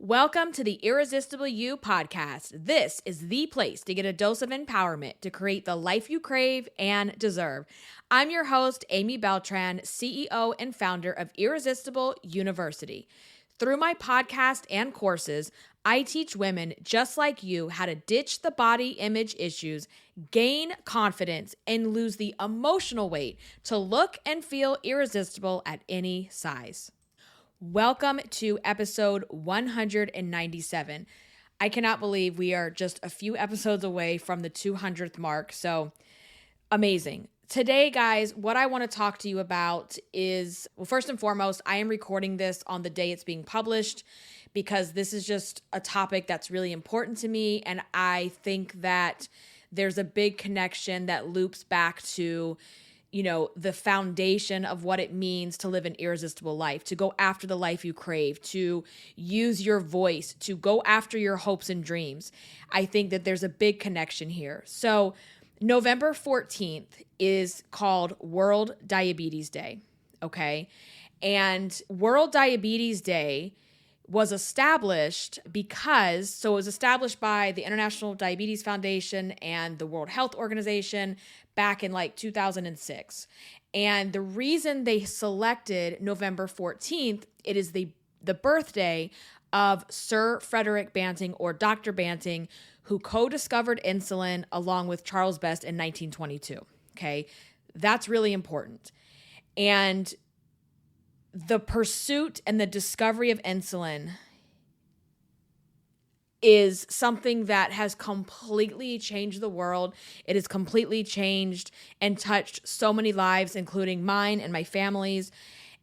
Welcome to the Irresistible You podcast. This is the place to get a dose of empowerment to create the life you crave and deserve. I'm your host, Amy Beltran, CEO and founder of Irresistible University. Through my podcast and courses, I teach women just like you how to ditch the body image issues, gain confidence, and lose the emotional weight to look and feel irresistible at any size. Welcome to episode 197. I cannot believe we are just a few episodes away from the 200th mark, so amazing. Today, guys, what I want to talk to you about is, well, first and foremost, I am recording this on the day it's being published because this is just a topic that's really important to me, and I think that there's a big connection that loops back to the foundation of what it means to live an irresistible life, to go after the life you crave, to use your voice, to go after your hopes and dreams. I think that there's a big connection here. So November 14th is called World Diabetes Day, okay? And World Diabetes Day was established it was established by the International Diabetes Foundation and the World Health Organization back in 2006. And the reason they selected November 14th, it is the birthday of Sir Frederick Banting, or Dr. Banting, who co-discovered insulin along with Charles Best in 1922. Okay, that's really important. And the pursuit and the discovery of insulin is something that has completely changed the world. It has completely changed and touched so many lives, including mine and my family's.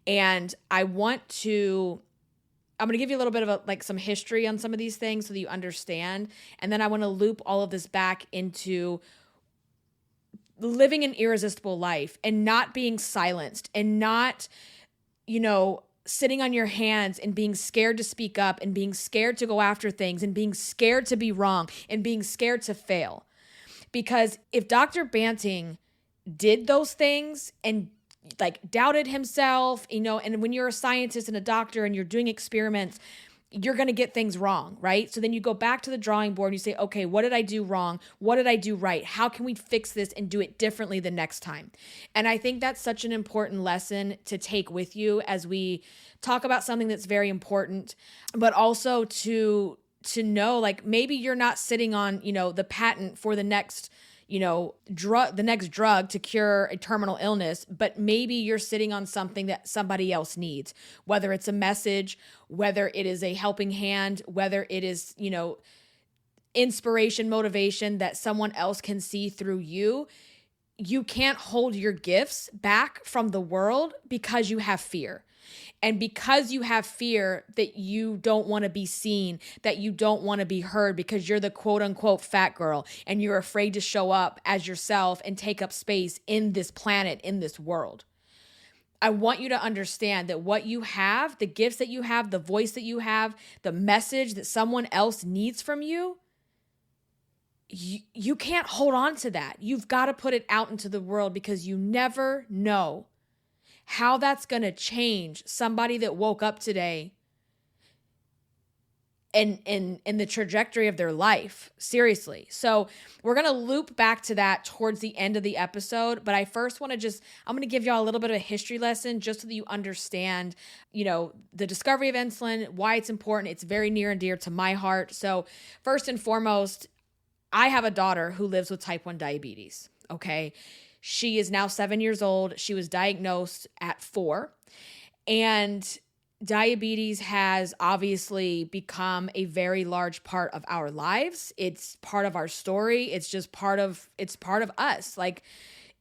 And I'm going to give you a little bit of some history on some of these things so that you understand. And then I want to loop all of this back into living an irresistible life and not being silenced and not sitting on your hands and being scared to speak up and being scared to go after things and being scared to be wrong and being scared to fail. Because if Dr. Banting did those things and doubted himself, and when you're a scientist and a doctor and you're doing experiments, you're going to get things wrong, right? So then you go back to the drawing board and you say, okay, what did I do wrong? What did I do right? How can we fix this and do it differently the next time? And I think that's such an important lesson to take with you as we talk about something that's very important, but also to know, maybe you're not sitting on, the patent for the next drug to cure a terminal illness, but maybe you're sitting on something that somebody else needs, whether it's a message, whether it is a helping hand, whether it is, inspiration, motivation that someone else can see through you. You can't hold your gifts back from the world because you have fear. And because you have fear that you don't want to be seen, that you don't want to be heard because you're the quote unquote fat girl and you're afraid to show up as yourself and take up space in this planet, in this world. I want you to understand that what you have, the gifts that you have, the voice that you have, the message that someone else needs from you, you can't hold on to that. You've got to put it out into the world because you never know how that's going to change somebody that woke up today and in the trajectory of their life. Seriously. So we're going to loop back to that towards the end of the episode. But I first want to I'm going to give y'all a little bit of a history lesson just so that you understand, the discovery of insulin, why it's important. It's very near and dear to my heart. So first and foremost, I have a daughter who lives with type 1 diabetes. Okay. She is now 7 years old. She was diagnosed at 4. And diabetes has obviously become a very large part of our lives. It's part of our story. It's just part of us.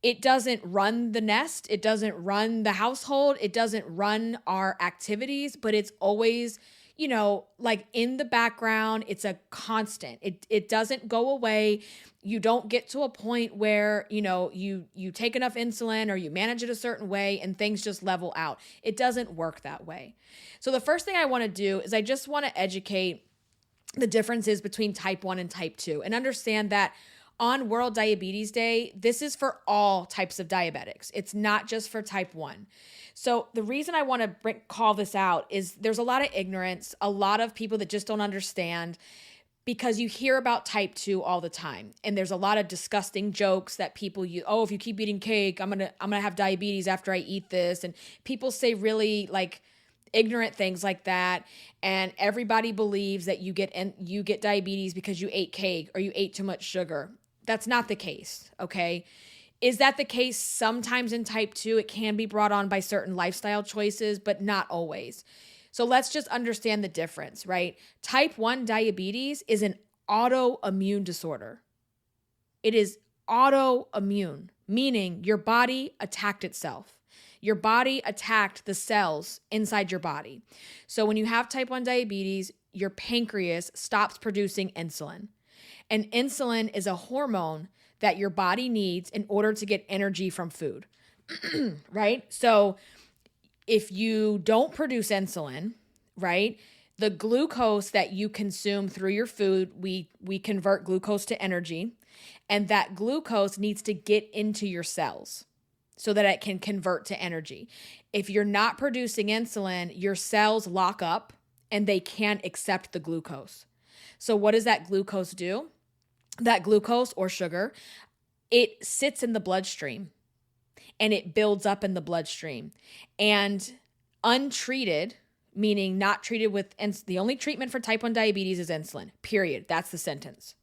It doesn't run the nest. It doesn't run the household. It doesn't run our activities, but it's always in the background. It's a constant. It doesn't go away. You don't get to a point where, you take enough insulin or you manage it a certain way and things just level out. It doesn't work that way. So the first thing I want to do is I just want to educate the differences between type 1 and type 2 and understand that on World Diabetes Day, this is for all types of diabetics. It's not just for type 1. So the reason I want to call this out is there's a lot of ignorance, a lot of people that just don't understand, because you hear about type 2 all the time. And there's a lot of disgusting jokes that people use. Oh, if you keep eating cake, I'm going to have diabetes after I eat this. And people say really like ignorant things like that. And everybody believes that you get diabetes because you ate cake or you ate too much sugar. That's not the case, okay? Is that the case sometimes in type 2? It can be brought on by certain lifestyle choices, but not always. So let's just understand the difference, right? Type 1 diabetes is an autoimmune disorder. It is autoimmune, meaning your body attacked itself. Your body attacked the cells inside your body. So when you have type 1 diabetes, your pancreas stops producing insulin. And insulin is a hormone that your body needs in order to get energy from food, right? So if you don't produce insulin, right, the glucose that you consume through your food, we convert glucose to energy, and that glucose needs to get into your cells so that it can convert to energy. If you're not producing insulin, your cells lock up and they can't accept the glucose. So what does that glucose do? That glucose or sugar, it sits in the bloodstream and it builds up in the bloodstream. And untreated, meaning not treated with, the only treatment for type 1 diabetes is insulin, period. That's the sentence.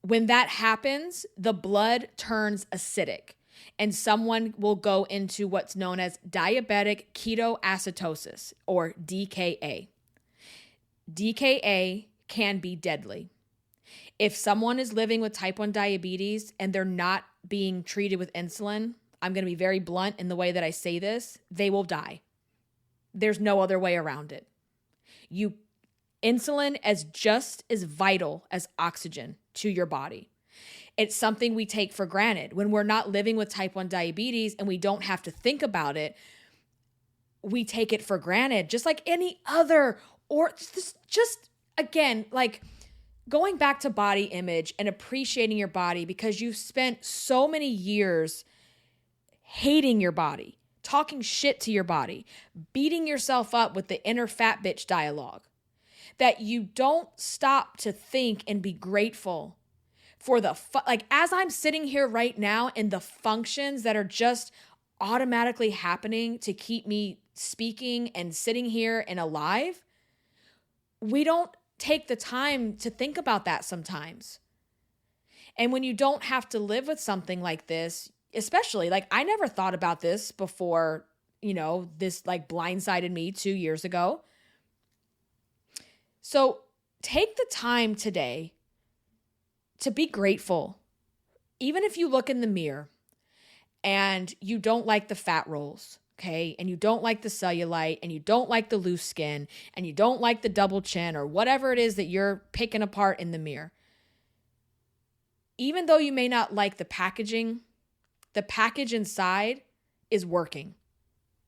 When that happens, the blood turns acidic and someone will go into what's known as diabetic ketoacidosis, or DKA. DKA can be deadly. If someone is living with type 1 diabetes and they're not being treated with insulin, I'm going to be very blunt in the way that I say this, they will die. There's no other way around it. Insulin is just as vital as oxygen to your body. It's something we take for granted. When we're not living with type 1 diabetes and we don't have to think about it, we take it for granted, just like any other, or just again, like going back to body image and appreciating your body, because you've spent so many years hating your body, talking shit to your body, beating yourself up with the inner fat bitch dialogue, that you don't stop to think and be grateful for like as I'm sitting here right now and the functions that are just automatically happening to keep me speaking and sitting here and alive. We don't take the time to think about that sometimes. And when you don't have to live with something like this, especially like I never thought about this before, this like blindsided me 2 years ago. So take the time today to be grateful. Even if you look in the mirror and you don't like the fat rolls, okay, and you don't like the cellulite, and you don't like the loose skin, and you don't like the double chin, or whatever it is that you're picking apart in the mirror, even though you may not like the packaging, the package inside is working,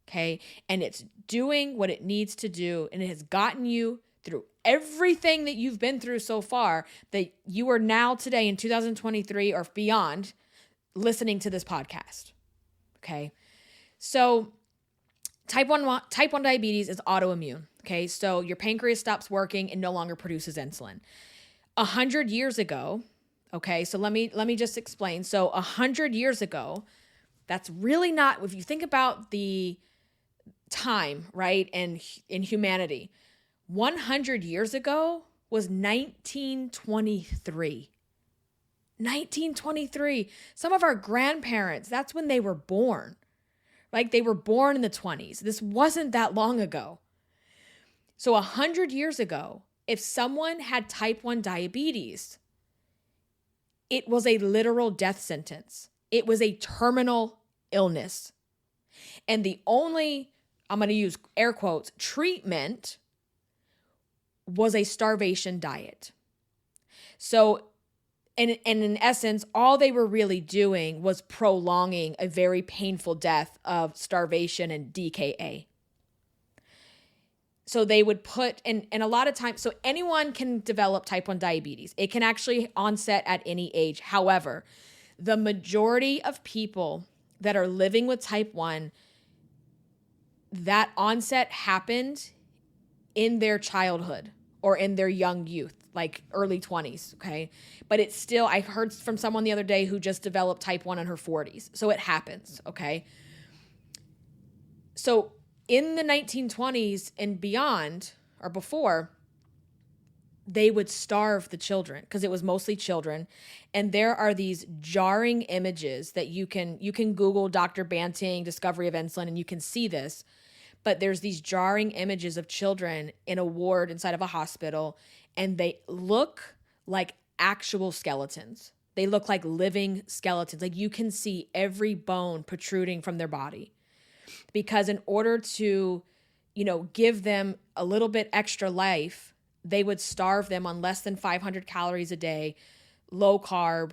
okay? And it's doing what it needs to do, and it has gotten you through everything that you've been through so far, that you are now today in 2023 or beyond listening to this podcast, okay? So type 1 diabetes is autoimmune, okay? So your pancreas stops working and no longer produces insulin. 100 years ago, okay, so let me just explain. So 100 years ago, that's really not, if you think about the time, right, and in humanity, 100 years ago was 1923. 1923. Some of our grandparents, that's when they were born. Like they were born in the 20s. This wasn't that long ago. So 100 years ago, if someone had type 1 diabetes, it was a literal death sentence. It was a terminal illness. And the only, I'm going to use air quotes, treatment was a starvation diet. So, and in essence, all they were really doing was prolonging a very painful death of starvation and DKA. So they would put, and a lot of times, so anyone can develop type 1 diabetes. It can actually onset at any age. However, the majority of people that are living with type 1, that onset happened in their childhood or in their young youth, like early 20s, okay? But it's still, I heard from someone the other day who just developed type 1 in her 40s. So it happens, okay? So in the 1920s and beyond, or before, they would starve the children because it was mostly children. And there are these jarring images that you can Google Dr. Banting, discovery of insulin, and you can see this. But there's these jarring images of children in a ward inside of a hospital, and they look like actual skeletons. They look like living skeletons. Like you can see every bone protruding from their body. Because in order to, give them a little bit extra life, they would starve them on less than 500 calories a day, low carb.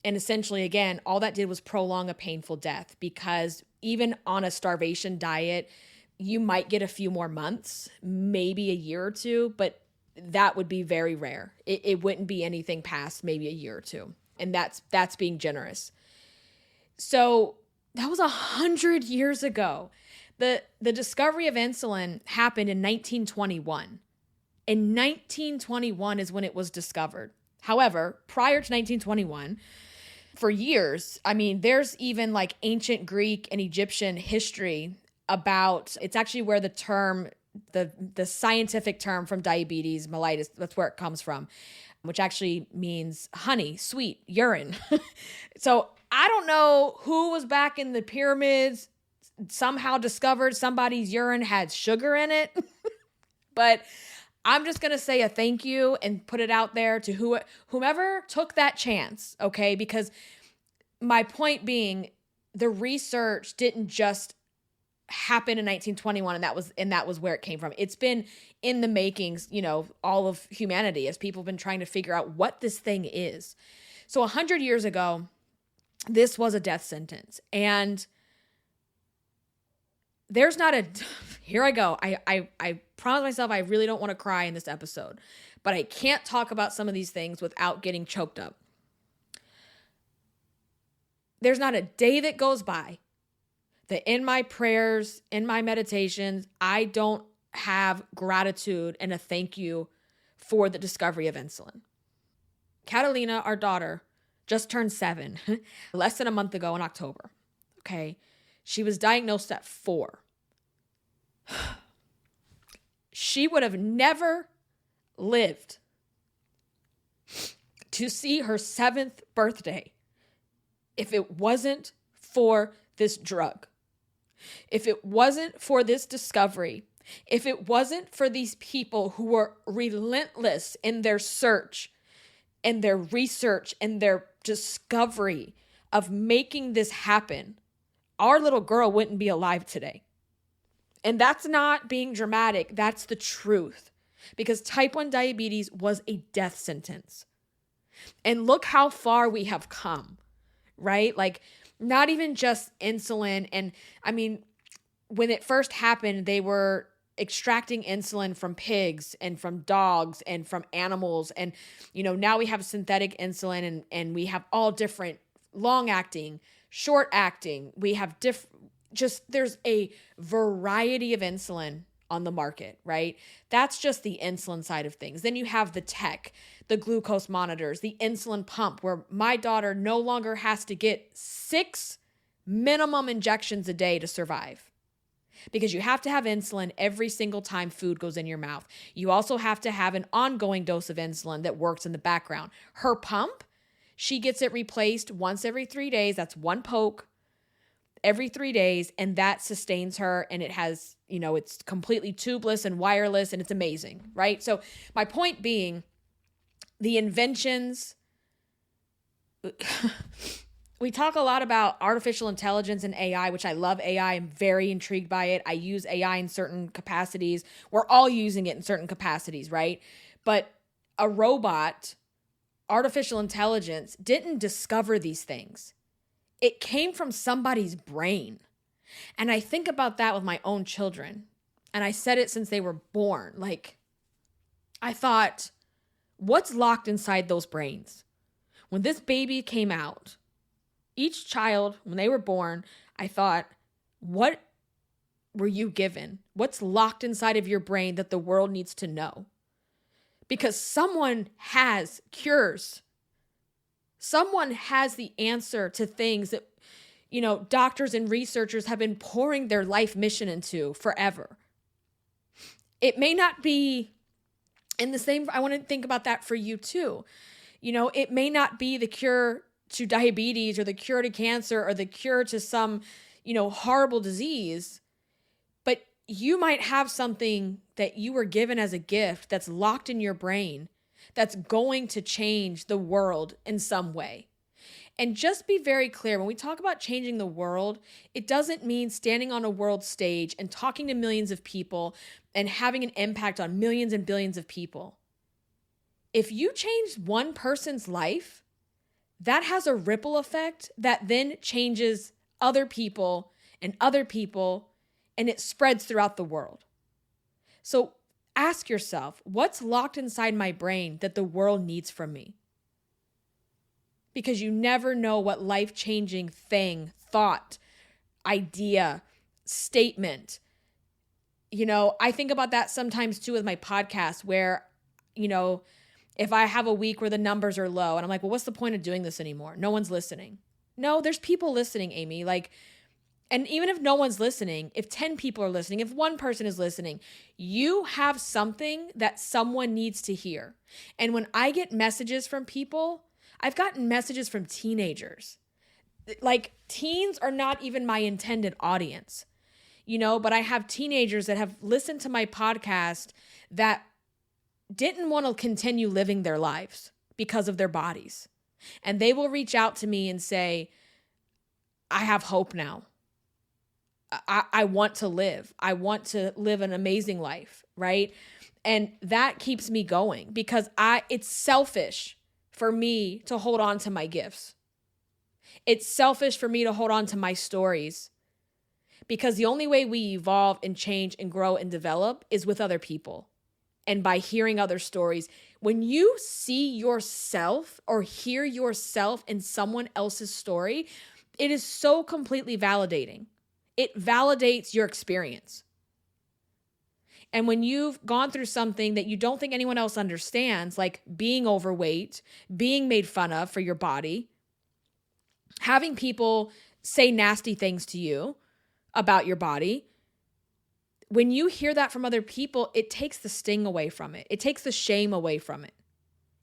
And essentially, again, all that did was prolong a painful death, because even on a starvation diet, you might get a few more months, maybe a year or two, but that would be very rare. It wouldn't be anything past maybe a year or two. And that's being generous. So that was 100 years ago. The discovery of insulin happened in 1921. In 1921 is when it was discovered. However, prior to 1921, for years, there's even like ancient Greek and Egyptian history about, it's actually where the term, the scientific term from diabetes, mellitus, that's where it comes from, which actually means honey, sweet, urine. So I don't know who was back in the pyramids, somehow discovered somebody's urine had sugar in it. But I'm just going to say a thank you and put it out there to whomever took that chance, okay? Because my point being, the research didn't just happen in 1921 and that was where it came from. It's been in the makings, all of humanity, as people have been trying to figure out what this thing is. So 100 years ago, this was a death sentence. And there's not here I go. I promise myself I really don't want to cry in this episode, but I can't talk about some of these things without getting choked up. There's not a day that goes by that in my prayers, in my meditations, I don't have gratitude and a thank you for the discovery of insulin. Catalina, our daughter, just turned 7, less than a month ago in October. Okay. She was diagnosed at 4. She would have never lived to see her 7th birthday if it wasn't for this drug. If it wasn't for this discovery, if it wasn't for these people who were relentless in their search and their research and their discovery of making this happen, our little girl wouldn't be alive today. And that's not being dramatic. That's the truth. Because type 1 diabetes was a death sentence. And look how far we have come, right? Like, not even just insulin. And when it first happened, they were extracting insulin from pigs and from dogs and from animals. And, now we have synthetic insulin and we have all different long acting, short acting. We have there's a variety of insulin on the market, right? That's just the insulin side of things. Then you have the tech, the glucose monitors, the insulin pump, where my daughter no longer has to get 6 minimum injections a day to survive. Because you have to have insulin every single time food goes in your mouth. You also have to have an ongoing dose of insulin that works in the background. Her pump, she gets it replaced once every 3 days. That's 1 poke every 3 days, and that sustains her, and it has, it's completely tubeless and wireless, and it's amazing, right? So my point being, the inventions, we talk a lot about artificial intelligence and AI, which I love AI. I'm very intrigued by it. I use AI in certain capacities. We're all using it in certain capacities, right? But a robot, artificial intelligence, didn't discover these things. It came from somebody's brain. And I think about that with my own children. And I said it since they were born. Like, I thought, what's locked inside those brains? When this baby came out, each child, when they were born, I thought, what were you given? What's locked inside of your brain that the world needs to know? Because someone has cures. Someone has the answer to things that, doctors and researchers have been pouring their life mission into forever. It may not be in the same, I want to think about that for you too. It may not be the cure to diabetes or the cure to cancer or the cure to some, horrible disease, but you might have something that you were given as a gift that's locked in your brain that's going to change the world in some way. And just be very clear, when we talk about changing the world, it doesn't mean standing on a world stage and talking to millions of people and having an impact on millions and billions of people. If you change one person's life, that has a ripple effect that then changes other people, and it spreads throughout the world. So ask yourself, what's locked inside my brain that the world needs from me? Because you never know what life-changing thing, thought, idea, statement. I think about that sometimes too with my podcast where, if I have a week where the numbers are low and I'm like, well, what's the point of doing this anymore? No one's listening. No, there's people listening, Amy. And even if no one's listening, if 10 people are listening, if one person is listening, you have something that someone needs to hear. And when I get messages from people, I've gotten messages from teenagers. Like, teens are not even my intended audience, but I have teenagers that have listened to my podcast that didn't want to continue living their lives because of their bodies. And they will reach out to me and say, I have hope now. I want to live. I want to live an amazing life, right? And that keeps me going because it's selfish for me to hold on to my gifts. It's selfish for me to hold on to my stories because the only way we evolve and change and grow and develop is with other people and by hearing other stories. When you see yourself or hear yourself in someone else's story, it is so completely validating. It validates your experience. And when you've gone through something that you don't think anyone else understands, like being overweight, being made fun of for your body, having people say nasty things to you about your body, when you hear that from other people, it takes the sting away from it. It takes the shame away from it.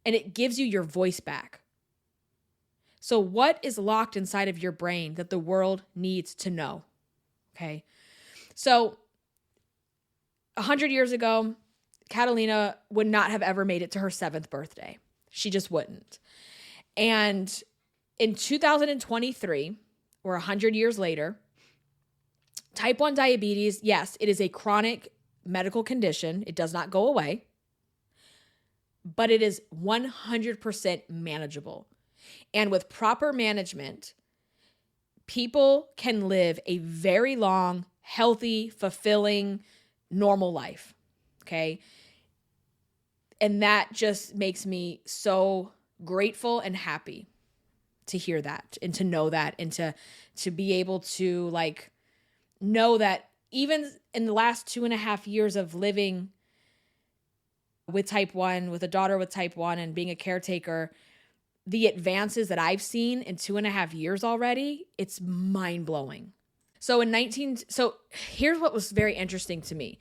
And it gives you your voice back. So what is locked inside of your brain that the world needs to know? Okay. So 100 years ago, Catalina would not have ever made it to her 7th birthday. She just wouldn't. And in 2023, or 100 years later, type 1 diabetes, yes, it is a chronic medical condition. It does not go away, but it is 100% manageable. And with proper management, people can live a very long, healthy, fulfilling, normal life. Okay. And that just makes me so grateful and happy to hear that and to know that and to be able to know that even in the last 2.5 years of living with type 1, with a daughter with type 1 and being a caretaker, the advances that I've seen in 2.5 years already, it's mind blowing. So here's what was very interesting to me.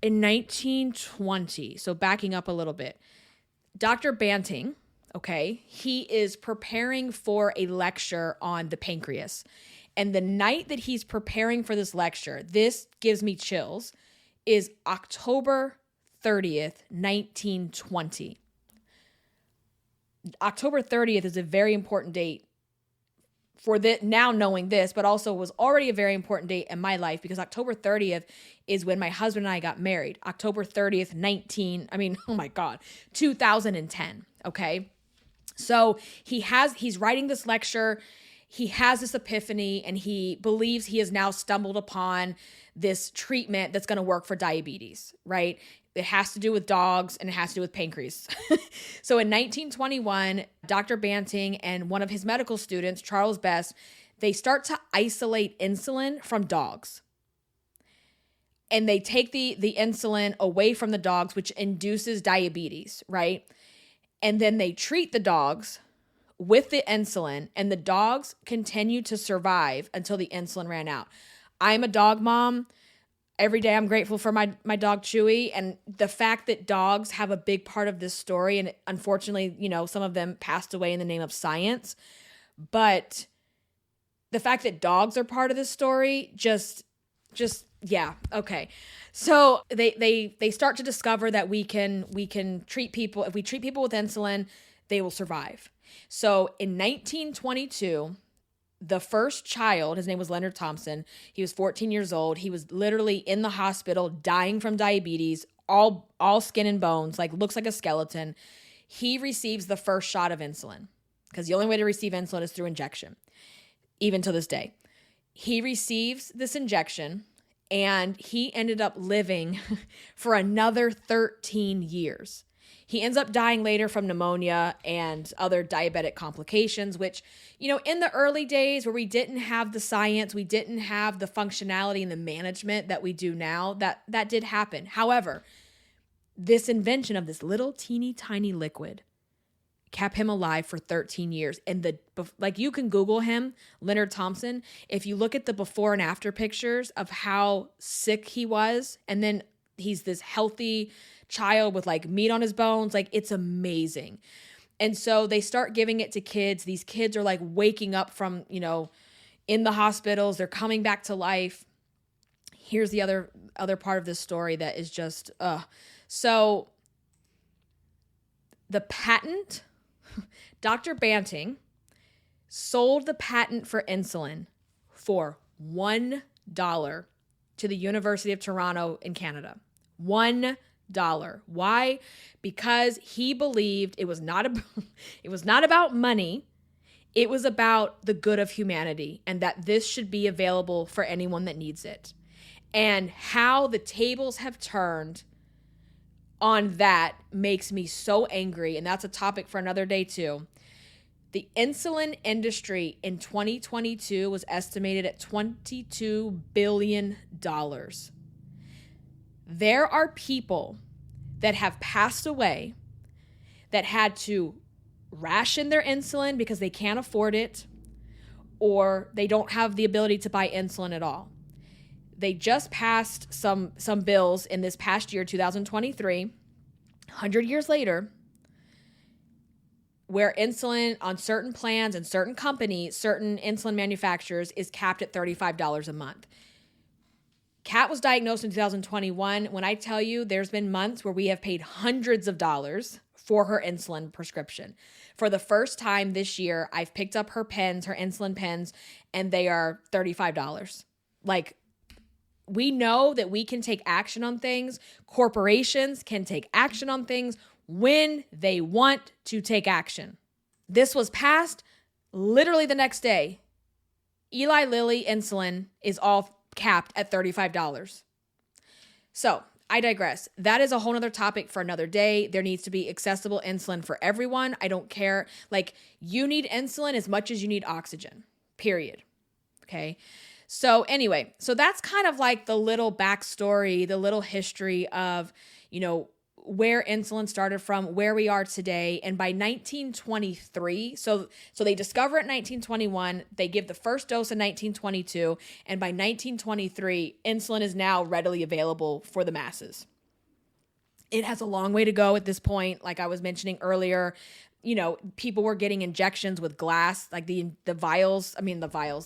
In 1920, so backing up a little bit, Dr. Banting, okay, he is preparing for a lecture on the pancreas. And the night that he's preparing for this lecture, this gives me chills, is October 30th, 1920. October 30th is a very important date for now knowing this, but also was already a very important date in my life because October 30th is when my husband and I got married. October 30th, 2010. Okay. So he's writing this lecture. he has this epiphany and he believes he has now stumbled upon this treatment that's going to work for diabetes, right? It has to do with dogs and it has to do with pancreas. So in 1921, Dr. Banting and one of his medical students, Charles Best, they start to isolate insulin from dogs. And they take the insulin away from the dogs, which induces diabetes, right? And then they treat the dogs with the insulin, and the dogs continue to survive until the insulin ran out. I'm a dog mom. Every day I'm grateful for my dog Chewy, and the fact that dogs have a big part of this story, and unfortunately, some of them passed away in the name of science, but the fact that dogs are part of this story just yeah, okay. So they start to discover that we can treat people, if we treat people with insulin, they will survive. So in 1922, the first child, his name was Leonard Thompson. He was 14 years old. He was literally in the hospital dying from diabetes, all skin and bones, like looks like a skeleton. He receives the first shot of insulin because the only way to receive insulin is through injection, even to this day. He receives this injection and he ended up living for another 13 years. He ends up dying later from pneumonia and other diabetic complications, which, in the early days where we didn't have the science, we didn't have the functionality and the management that we do now, that did happen. However, this invention of this little teeny tiny liquid kept him alive for 13 years. And you can Google him, Leonard Thompson. If you look at the before and after pictures of how sick he was, and then he's this healthy child with like meat on his bones, like it's amazing. And so they start giving it to kids. These kids are like waking up from, in the hospitals, they're coming back to life. Here's the other part of this story that is just, So the patent, Dr. Banting sold the patent for insulin for $1 to the University of Toronto in Canada. $1. Why? Because he believed it was not about money. It was about the good of humanity and that this should be available for anyone that needs it. And how the tables have turned on that makes me so angry. And that's a topic for another day too. The insulin industry in 2022 was estimated at $22 billion. There are people that have passed away that had to ration their insulin because they can't afford it or they don't have the ability to buy insulin at all. They just passed some bills in this past year, 2023, 100 years later, where insulin on certain plans and certain companies, certain insulin manufacturers is capped at $35 a month. Kat was diagnosed in 2021. When I tell you there's been months where we have paid hundreds of dollars for her insulin prescription. For the first time this year, I've picked up her pens, her insulin pens, and they are $35. Like, we know that we can take action on things. Corporations can take action on things when they want to take action. This was passed literally the next day. Eli Lilly insulin is all capped at $35. So I digress. That is a whole nother topic for another day. There needs to be accessible insulin for everyone. I don't care. Like, you need insulin as much as you need oxygen, period. Okay. So anyway, so that's kind of like the little backstory, the little history of, where insulin started from, where we are today. And by 1923, so they discover it in 1921, they give the first dose in 1922, and by 1923, insulin is now readily available for the masses. It has a long way to go at this point. Like I was mentioning earlier, people were getting injections with glass, like the vials,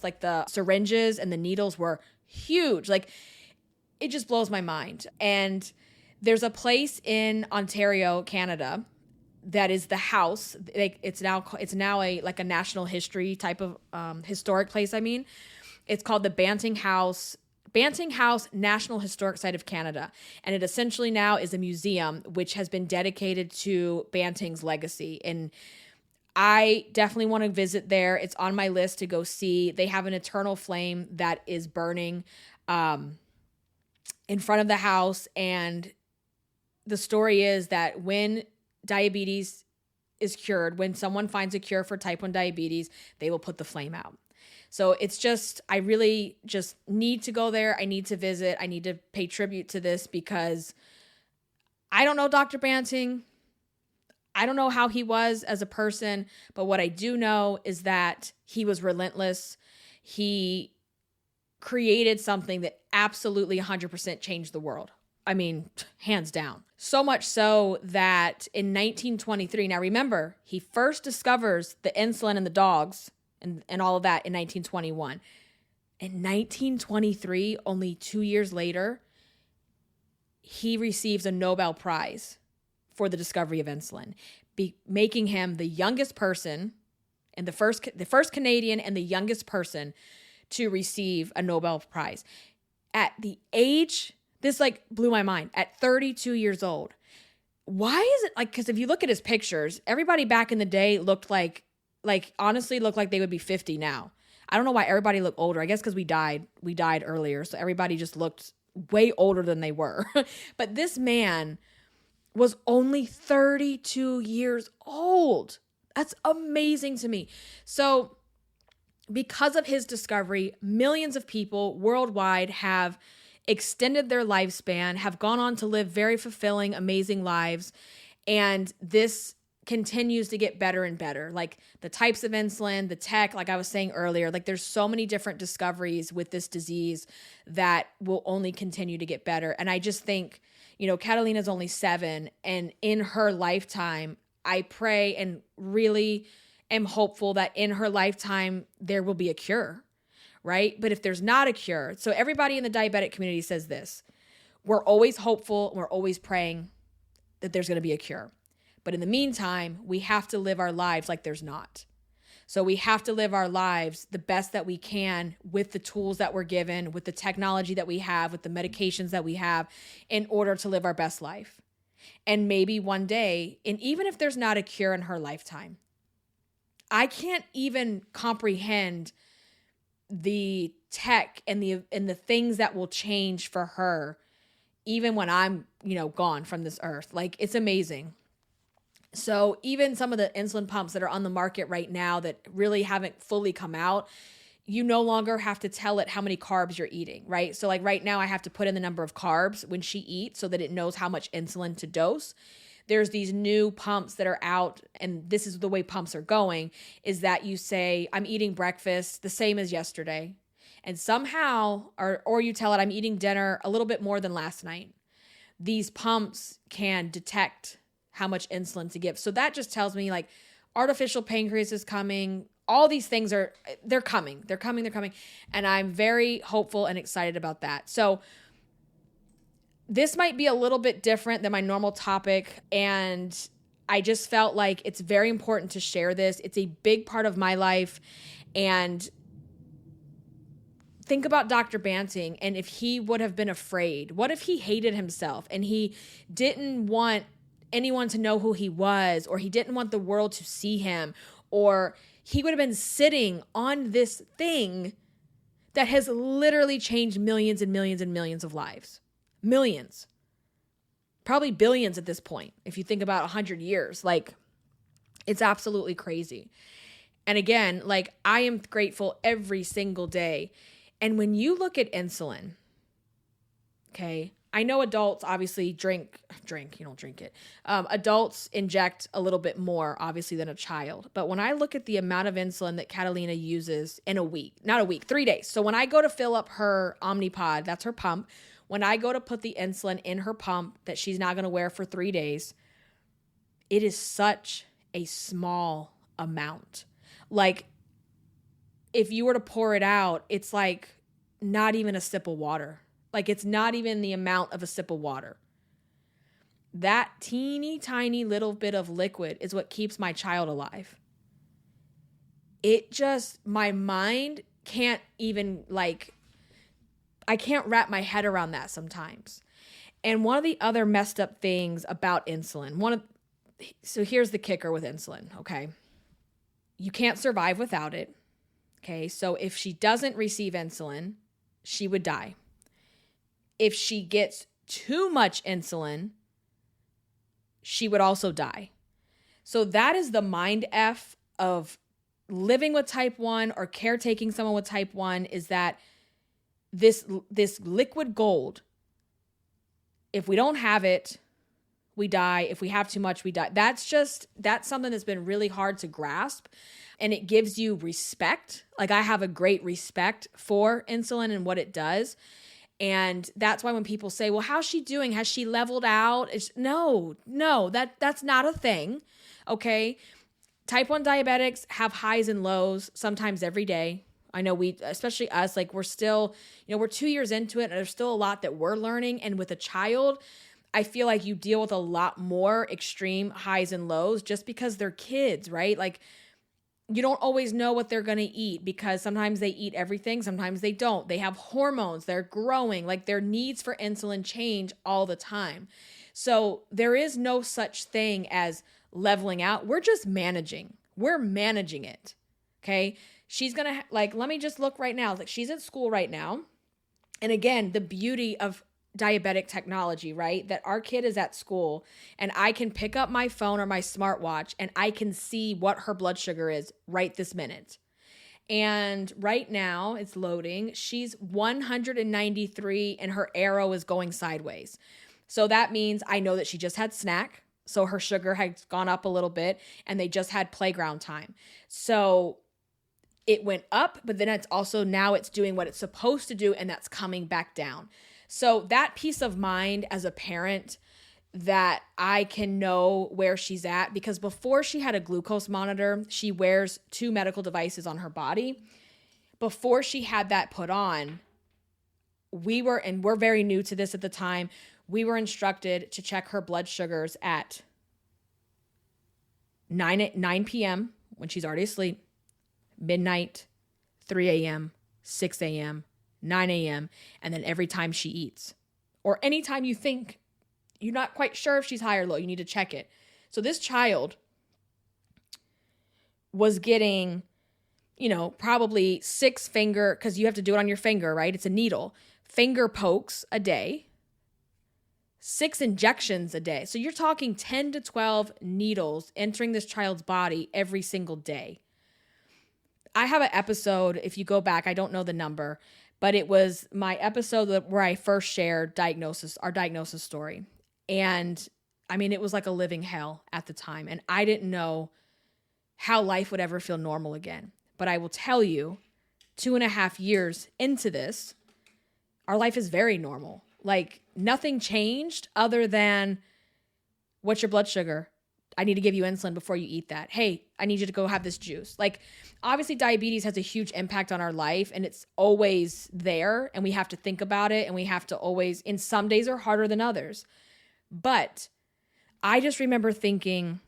like the syringes and the needles were huge. Like, it just blows my mind. And there's a place in Ontario, Canada, that is the house. It's now a national history type of historic place. It's called the Banting House National Historic Site of Canada, and it essentially now is a museum which has been dedicated to Banting's legacy. And I definitely want to visit there. It's on my list to go see. They have an eternal flame that is burning in front of the house. And the story is that when diabetes is cured, when someone finds a cure for type 1 diabetes, they will put the flame out. So it's just, I really just need to go there. I need to visit. I need to pay tribute to this because I don't know Dr. Banting. I don't know how he was as a person, but what I do know is that he was relentless. He created something that absolutely 100% changed the world. I mean, hands down. So much so that in 1923, now remember, he first discovers the insulin in the dogs and all of that in 1921. In 1923, only 2 years later, he receives a Nobel Prize for the discovery of insulin, making him the youngest person and the first Canadian and the youngest person to receive a Nobel Prize. At the age, this like blew my mind, at 32 years old. Why is it like, because if you look at his pictures, everybody back in the day looked like honestly looked like they would be 50 now. I don't know why everybody looked older. I guess because we died earlier. So everybody just looked way older than they were. But this man was only 32 years old. That's amazing to me. So because of his discovery, millions of people worldwide have extended their lifespan, have gone on to live very fulfilling, amazing lives. And this continues to get better and better. Like the types of insulin, the tech, like I was saying earlier, like there's so many different discoveries with this disease that will only continue to get better. And I just think, Catalina's only 7, and in her lifetime, I pray and really am hopeful that in her lifetime, there will be a cure, right? But if there's not a cure, so everybody in the diabetic community says this, we're always hopeful, we're always praying that there's going to be a cure. But in the meantime, we have to live our lives like there's not. So we have to live our lives the best that we can with the tools that we're given, with the technology that we have, with the medications that we have in order to live our best life. And maybe one day, and even if there's not a cure in her lifetime, I can't even comprehend the tech and the things that will change for her even when I'm, gone from this earth. Like, it's amazing. So even some of the insulin pumps that are on the market right now that really haven't fully come out, you no longer have to tell it how many carbs you're eating, right? So like right now I have to put in the number of carbs when she eats so that it knows how much insulin to dose. There's these new pumps that are out, and this is the way pumps are going, is that you say, I'm eating breakfast the same as yesterday. And somehow, or you tell it, I'm eating dinner a little bit more than last night. These pumps can detect how much insulin to give. So that just tells me like artificial pancreas is coming. All these things they're coming. They're coming. And I'm very hopeful and excited about that. So this might be a little bit different than my normal topic. And I just felt like it's very important to share this. It's a big part of my life. And think about Dr. Banting and if he would have been afraid. What if he hated himself and he didn't want anyone to know who he was, or he didn't want the world to see him, or he would have been sitting on this thing that has literally changed millions and millions and millions of lives. Millions. Probably billions at this point. If you think about 100 years, like it's absolutely crazy. And again, like I am grateful every single day. And when you look at insulin, okay, I know adults obviously drink, you don't drink it. Adults inject a little bit more, obviously, than a child. But when I look at the amount of insulin that Catalina uses in a week, not a week, 3 days. So when I go to fill up her Omnipod, that's her pump. When I go to put the insulin in her pump that she's not going to wear for 3 days, it is such a small amount. Like, if you were to pour it out, it's like not even a sip of water. Like it's not even the amount of a sip of water. That teeny tiny little bit of liquid is what keeps my child alive. My mind can't even I can't wrap my head around that sometimes. And one of the other messed up things about insulin, so here's the kicker with insulin, okay? you can't survive without it. Okay, so if she doesn't receive insulin, she would die. If she gets too much insulin, she would also die. So that is the mind F of living with type 1 or caretaking someone with type 1, is that this liquid gold, if we don't have it, we die. If we have too much, we die. That's something that's been really hard to grasp. And it gives you respect. Like, I have a great respect for insulin and what it does. And that's why when people say, well, how's she doing? Has she leveled out? No, that's not a thing. Okay. Type 1 diabetics have highs and lows sometimes every day. I know especially us, like, we're still, we're 2 years into it and there's still a lot that we're learning. And with a child, I feel like you deal with a lot more extreme highs and lows just because they're kids, right? Like, you don't always know what they're going to eat because sometimes they eat everything. Sometimes they don't. They have hormones. They're growing. Like, their needs for insulin change all the time. So there is no such thing as leveling out. We're just managing. We're managing it. Okay. She's going to let me just look right now. Like, she's at school right now. And again, the beauty of diabetic technology, right? That our kid is at school and I can pick up my phone or my smartwatch and I can see what her blood sugar is right this minute. And right now it's loading. She's 193 and her arrow is going sideways. So that means I know that she just had snack. So her sugar has gone up a little bit and they just had playground time. So it went up, but then now it's doing what it's supposed to do and that's coming back down. So that peace of mind as a parent, that I can know where she's at, because before she had a glucose monitor, she wears 2 medical devices on her body. Before she had that put on, we're very new to this at the time, we were instructed to check her blood sugars at 9 p.m. when she's already asleep, midnight, 3 a.m., 6 a.m., 9 a.m., and then every time she eats. Or anytime you think you're not quite sure if she's high or low, you need to check it. So this child was getting, probably 6 finger, because you have to do it on your finger, right? It's a needle. Finger pokes a day, 6 injections a day. So you're talking 10 to 12 needles entering this child's body every single day. I have an episode, if you go back, I don't know the number, but it was my episode where I first shared our diagnosis story. And I mean, it was like a living hell at the time. And I didn't know how life would ever feel normal again. But I will tell you, 2.5 years into this, our life is very normal. Like, nothing changed other than, what's your blood sugar? I need to give you insulin before you eat that. Hey, I need you to go have this juice. Like, obviously diabetes has a huge impact on our life and it's always there and we have to think about it and we have to always, in some days are harder than others. But I just remember thinking,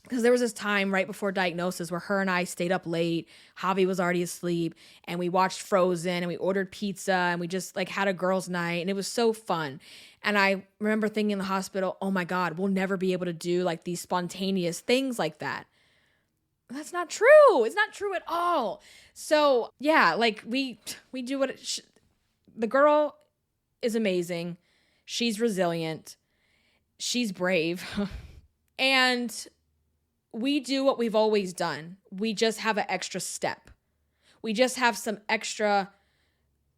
because there was this time right before diagnosis where her and I stayed up late, Javi was already asleep, and we watched Frozen and we ordered pizza and we just had a girls' night and it was so fun. And I remember thinking in the hospital, oh my God, we'll never be able to do these spontaneous things like that. That's not true. It's not true at all. So yeah, we do what the girl is amazing. She's resilient. She's brave. And we do what we've always done. We just have an extra step. We just have some extra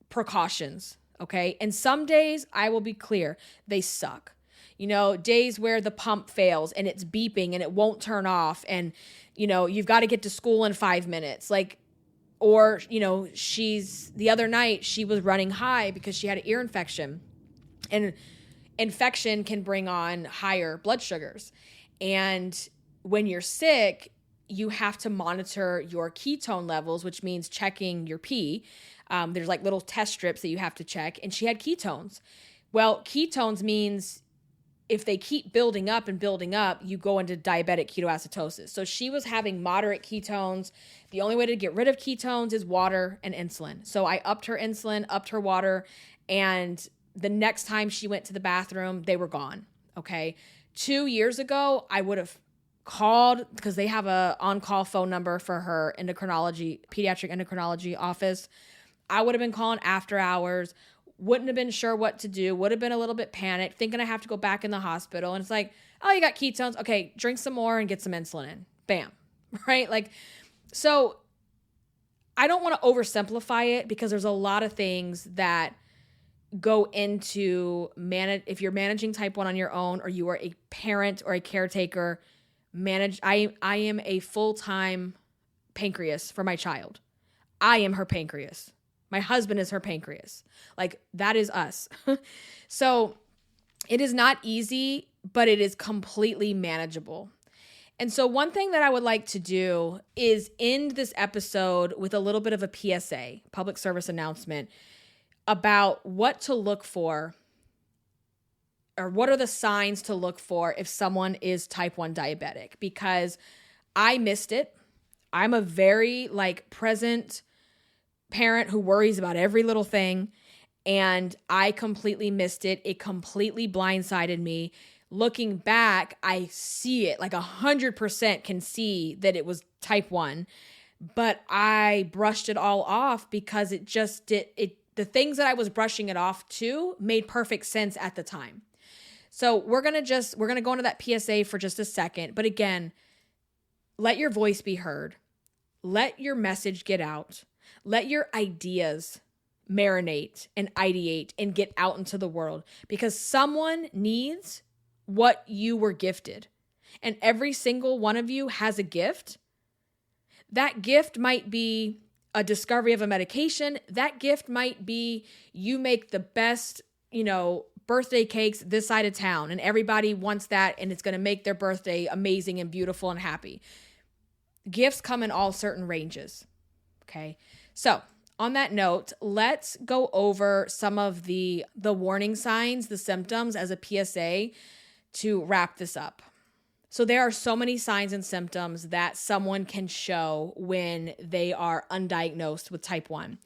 precautions, okay? And some days, I will be clear, they suck. Days where the pump fails and it's beeping and it won't turn off and, you've got to get to school in 5 minutes. The other night she was running high because she had an ear infection, and infection can bring on higher blood sugars. And when you're sick, you have to monitor your ketone levels, which means checking your pee. There's little test strips that you have to check, and she had ketones. Well, ketones means if they keep building up and building up, you go into diabetic ketoacidosis. So she was having moderate ketones. The only way to get rid of ketones is water and insulin. So I upped her insulin, upped her water, and the next time she went to the bathroom, they were gone, okay? 2 years ago, I would have called because they have a on-call phone number for her pediatric endocrinology office. I would have been calling after hours, wouldn't have been sure what to do, would have been a little bit panicked, thinking I have to go back in the hospital. And it's like, oh, you got ketones. Okay, drink some more and get some insulin in. Bam. Right? Like, so I don't want to oversimplify it because there's a lot of things that go into if you're managing type 1 on your own, or you are a parent or a caretaker, I am a full-time pancreas for my child. I am her pancreas. My husband is her pancreas. Like, that is us. So it is not easy, but it is completely manageable. And so one thing that I would like to do is end this episode with a little bit of a PSA, public service announcement, about what to look for, or what are the signs to look for if someone is type 1 diabetic, because I missed it. I'm a very present parent who worries about every little thing, and I completely missed it. It completely blindsided me. Looking back, I see it 100% can see that it was type 1, but I brushed it all off because the things that I was brushing it off to made perfect sense at the time. So we're going to go into that PSA for just a second. But again, let your voice be heard. Let your message get out. Let your ideas marinate and ideate and get out into the world, because someone needs what you were gifted. And every single one of you has a gift. That gift might be a discovery of a medication. That gift might be you make the best, birthday cakes this side of town, and everybody wants that, and it's going to make their birthday amazing and beautiful and happy. Gifts come in all certain ranges. Okay. So on that note, let's go over some of the warning signs, the symptoms as a PSA to wrap this up. So there are so many signs and symptoms that someone can show when they are undiagnosed with type 1.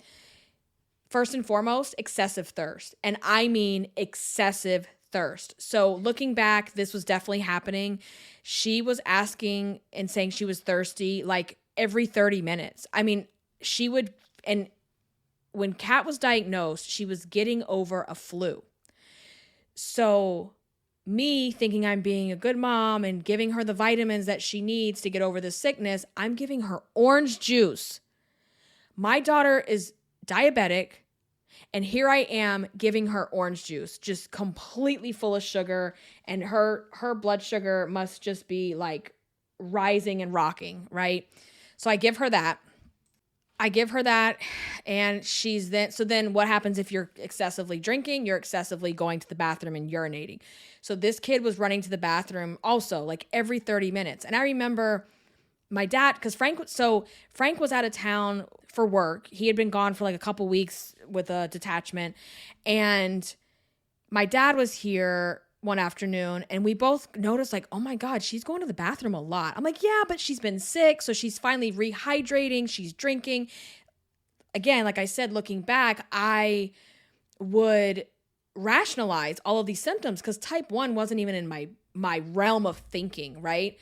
First and foremost, excessive thirst. And I mean excessive thirst. So looking back, this was definitely happening. She was asking and saying she was thirsty every 30 minutes. I mean, and when Kat was diagnosed, she was getting over a flu. So me thinking I'm being a good mom and giving her the vitamins that she needs to get over this sickness, I'm giving her orange juice. My daughter is diabetic, and here I am giving her orange juice, just completely full of sugar, and her blood sugar must just be rising and rocking, right? So I give her that. And so then what happens if you're excessively drinking? You're excessively going to the bathroom and urinating. So this kid was running to the bathroom also every 30 minutes. And I remember my dad, because Frank was out of town for work. He had been gone for a couple weeks with a detachment. And my dad was here one afternoon, and we both noticed oh my God, she's going to the bathroom a lot. I'm like, yeah, but she's been sick. So she's finally rehydrating. She's drinking. Again, like I said, looking back, I would rationalize all of these symptoms because type 1 wasn't even in my realm of thinking, right?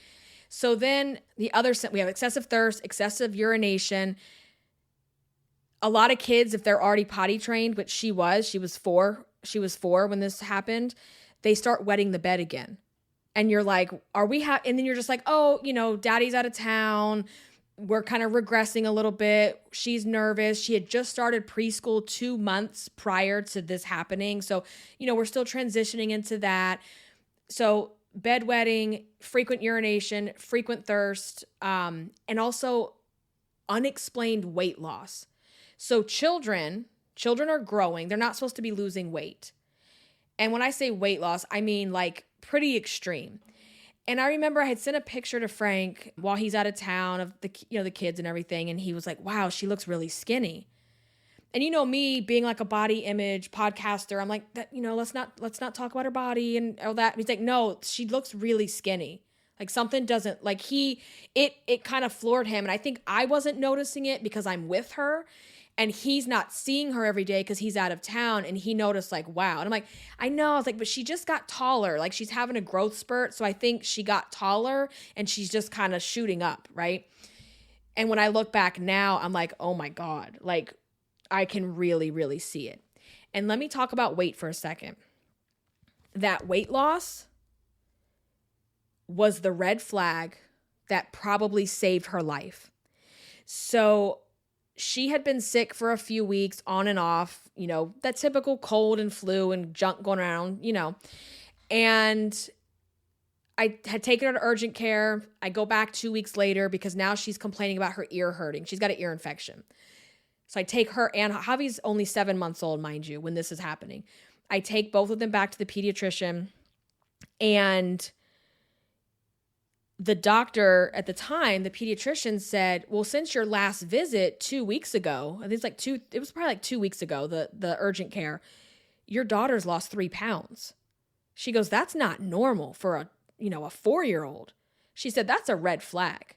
So then we have excessive thirst, excessive urination. A lot of kids, if they're already potty trained, which she was 4 when this happened, they start wetting the bed again. And you're like, and then you're just like, oh, daddy's out of town. We're kind of regressing a little bit. She's nervous. She had just started preschool 2 months prior to this happening. So, we're still transitioning into that. So bedwetting, frequent urination, frequent thirst, and also unexplained weight loss. So children are growing. They're not supposed to be losing weight. And when I say weight loss, I mean pretty extreme. And I remember I had sent a picture to Frank while he's out of town of the kids and everything. And he was like, wow, she looks really skinny. And me being a body image podcaster, I'm like, that, let's not talk about her body and all that. And he's like, no, she looks really skinny. Something doesn't it kind of floored him. And I think I wasn't noticing it because I'm with her. And he's not seeing her every day because he's out of town. And he noticed like, wow. And I'm like, I know. I was like, but she just got taller. Like she's having a growth spurt. So I think she got taller and she's just kind of shooting up, right? And when I look back now, I'm like, oh my God, like I can really, really see it. And let me talk about weight for a second. That weight loss was the red flag that probably saved her life. So she had been sick for a few weeks on and off, that typical cold and flu and junk going around, and I had taken her to urgent care. I go back 2 weeks later because now she's complaining about her ear hurting. She's got an ear infection. So I take her, and Javi's only 7 months old, mind you, when this is happening. I take both of them back to the pediatrician, and the doctor at the time, the pediatrician said, well, since your last visit 2 weeks ago, I think it was probably like 2 weeks ago, the urgent care, your daughter's lost 3 pounds. She goes, that's not normal for a 4-year-old. She said, that's a red flag.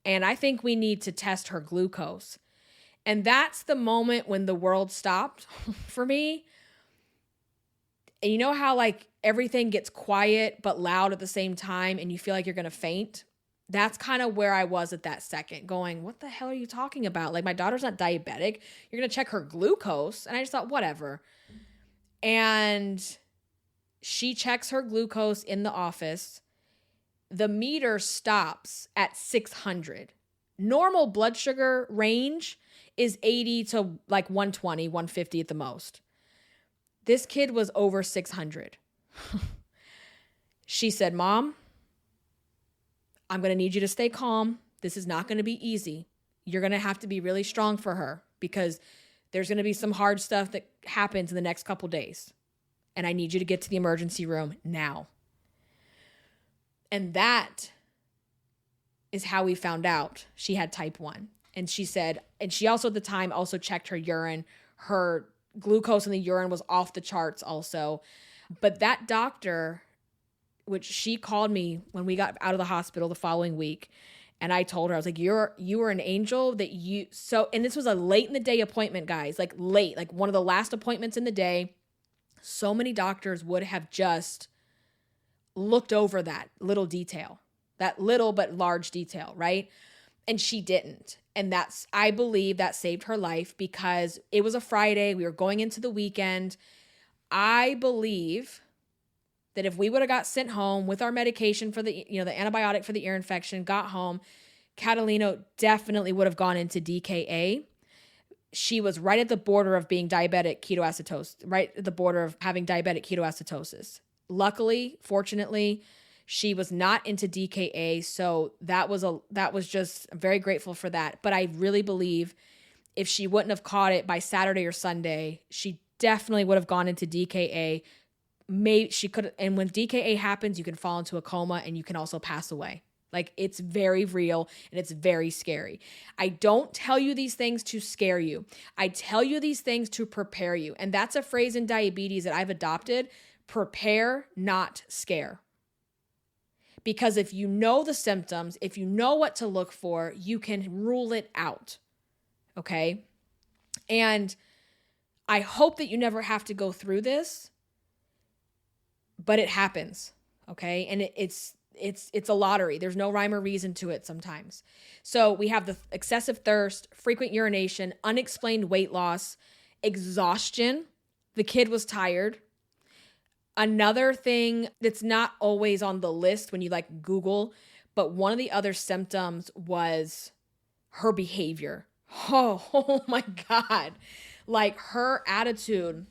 And I think we need to test her glucose. And that's the moment when the world stopped for me. And you know how like everything gets quiet but loud at the same time and you feel like you're going to faint? That's kind of where I was at that second, going, what the hell are you talking about? Like my daughter's not diabetic. You're going to check her glucose. And I just thought, whatever. And she checks her glucose in the office. The meter stops at 600. Normal blood sugar range is 80 to like 120, 150 at the most. This kid was over 600. She said, Mom, I'm going to need you to stay calm. This is not going to be easy. You're going to have to be really strong for her because there's going to be some hard stuff that happens in the next couple days. And I need you to get to the emergency room now. And that is how we found out she had type 1. And she said, and she also at the time also checked her urine. Her glucose in the urine was off the charts also. But that doctor, which she called me when we got out of the hospital the following week, and I told her, I was like, you were an angel and this was a late in the day appointment, guys, like late, like one of the last appointments in the day. So many doctors would have just looked over that little detail, that little but large detail, right? And she didn't. And I believe that saved her life because it was a Friday. We were going into the weekend. I believe that if we would have got sent home with our medication for the antibiotic for the ear infection, got home, Catalino definitely would have gone into DKA. She was right at the border of being diabetic ketoacidosis, right at the border of having diabetic ketoacidosis. Luckily, fortunately, she was not into DKA, so that was just, I'm very grateful for that. But I really believe if she wouldn't have caught it by Saturday or Sunday, she definitely would have gone into DKA. Maybe she could, and when DKA happens, you can fall into a coma and you can also pass away. Like it's very real and it's very scary. I don't tell you these things to scare you. I tell you these things to prepare you. And that's a phrase in diabetes that I've adopted: prepare, not scare. Because if you know the symptoms, if you know what to look for, you can rule it out. Okay? And I hope that you never have to go through this, but it happens. Okay? And it's a lottery. There's no rhyme or reason to it sometimes. So we have the excessive thirst, frequent urination, unexplained weight loss, exhaustion. The kid was tired. Another thing that's not always on the list when you like Google, but one of the other symptoms was her behavior. Oh my God. Like her attitude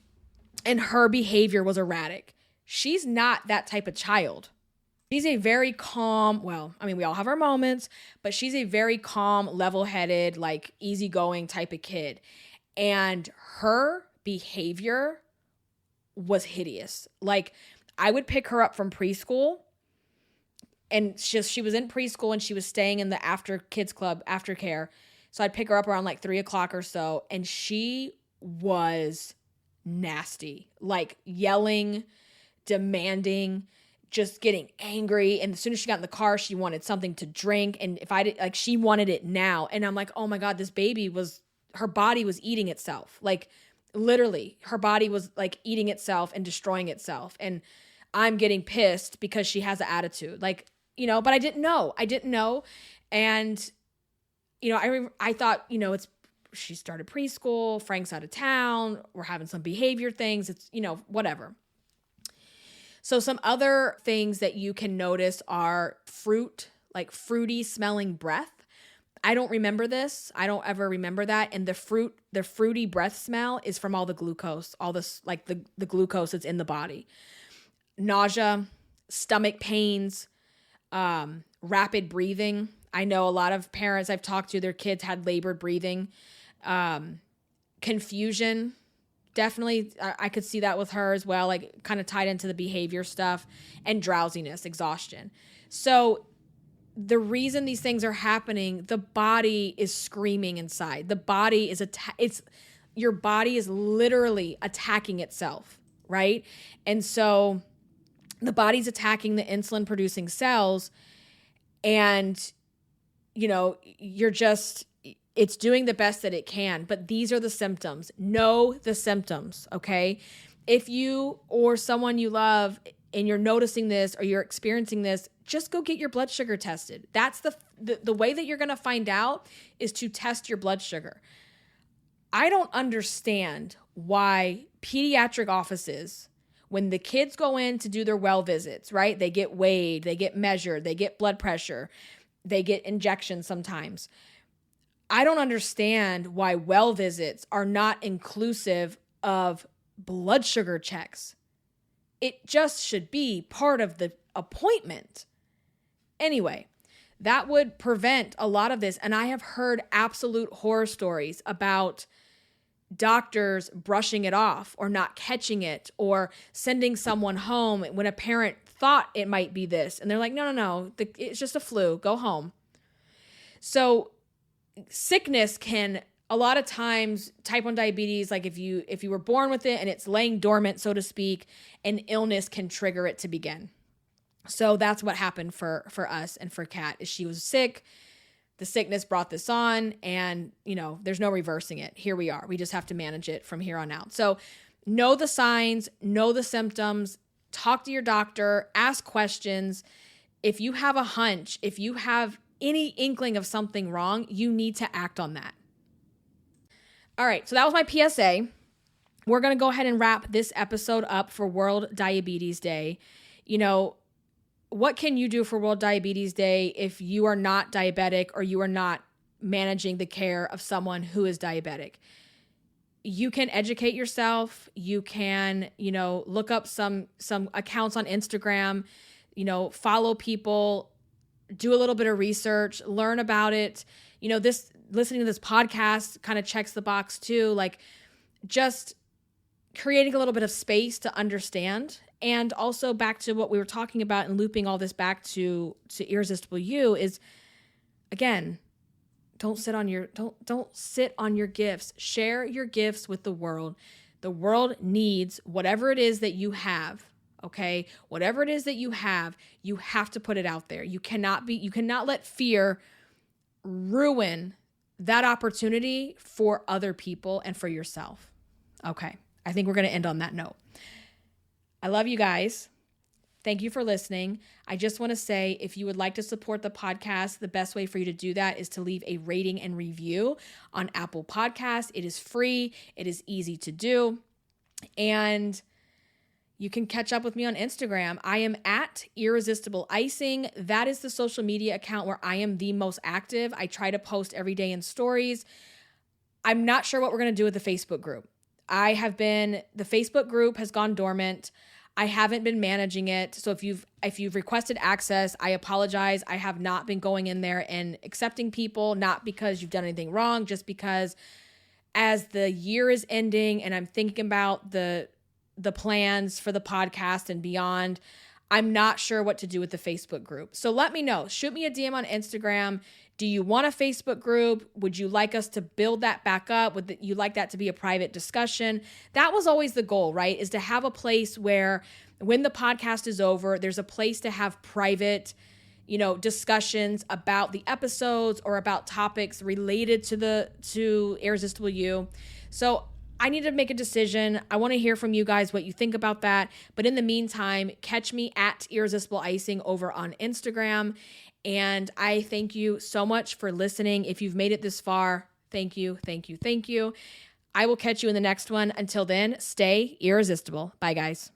and her behavior was erratic. She's not that type of child. She's a very calm, we all have our moments, but she's a very calm, level-headed, like easygoing type of kid. And her behavior was hideous. Like I would pick her up from preschool, and she was in preschool and she was staying in the after kids club, aftercare. So I'd pick her up around like 3:00 or so, and she was nasty, like yelling, demanding, just getting angry. And as soon as she got in the car, she wanted something to drink. And if I did, like, she wanted it now. And I'm like, oh my God, this baby was her body was eating itself. Like literally her body was like eating itself and destroying itself. And I'm getting pissed because she has an attitude, like, but I didn't know. And, I thought, she started preschool, Frank's out of town, we're having some behavior things. It's, whatever. So some other things that you can notice are like fruity smelling breath. I don't remember this. I don't ever remember that. And the fruity breath smell is from all the glucose, all this, like the glucose that's in the body. Nausea, stomach pains, rapid breathing. I know a lot of parents I've talked to, their kids had labored breathing. Confusion, definitely. I could see that with her as well, like kind of tied into the behavior stuff, and drowsiness, exhaustion. So the reason these things are happening, the body is screaming inside. The body is your body is literally attacking itself, right? And so the body's attacking the insulin producing cells, and it's doing the best that it can. But these are the symptoms. Know the symptoms, okay? If you or someone you love and you're noticing this or you're experiencing this, just go get your blood sugar tested. That's the way that you're going to find out, is to test your blood sugar. I don't understand why pediatric offices, when the kids go in to do their well visits, right? They get weighed, they get measured, they get blood pressure, they get injections sometimes. I don't understand why well visits are not inclusive of blood sugar checks. It just should be part of the appointment. Anyway, that would prevent a lot of this. And I have heard absolute horror stories about doctors brushing it off or not catching it or sending someone home when a parent thought it might be this. And they're like, no, it's just a flu. Go home. So sickness can, a lot of times, type 1 diabetes, like if you were born with it and it's laying dormant, so to speak, an illness can trigger it to begin. So that's what happened for us and for Kat, is she was sick. The sickness brought this on, and there's no reversing it. Here we are. We just have to manage it from here on out. So know the signs, know the symptoms, talk to your doctor, ask questions. If you have a hunch, if you have any inkling of something wrong, you need to act on that. All right, so that was my PSA. We're going to go ahead and wrap this episode up for World Diabetes Day. What can you do for World Diabetes Day if you are not diabetic or you are not managing the care of someone who is diabetic? You can educate yourself. You can, look up some accounts on Instagram, follow people, do a little bit of research, learn about it. Listening to this podcast kind of checks the box too, like just creating a little bit of space to understand. And also back to what we were talking about and looping all this back to Irresistible You is, again, don't sit on your gifts. Share your gifts with the world. The world needs whatever it is that you have. Okay? Whatever it is that you have to put it out there. You cannot let fear ruin that opportunity for other people and for yourself. Okay. I think we're going to end on that note. I love you guys. Thank you for listening. I just want to say, if you would like to support the podcast, the best way for you to do that is to leave a rating and review on Apple Podcasts. It is free. It is easy to do. And you can catch up with me on Instagram. I am at Irresistible Icing. That is the social media account where I am the most active. I try to post every day in stories. I'm not sure what we're going to do with the Facebook group. The Facebook group has gone dormant. I haven't been managing it. So if you've requested access, I apologize. I have not been going in there and accepting people, not because you've done anything wrong, just because as the year is ending and I'm thinking about the plans for the podcast and beyond, I'm not sure what to do with the Facebook group. So let me know. Shoot me a DM on Instagram. Do you want a Facebook group? Would you like us to build that back up? Would you like that to be a private discussion? That was always the goal, right? Is to have a place where when the podcast is over, there's a place to have private, discussions about the episodes or about topics related to Irresistible You. So I need to make a decision. I want to hear from you guys what you think about that. But in the meantime, catch me at Irresistible Icing over on Instagram. And I thank you so much for listening. If you've made it this far, thank you, thank you, thank you. I will catch you in the next one. Until then, stay irresistible. Bye, guys.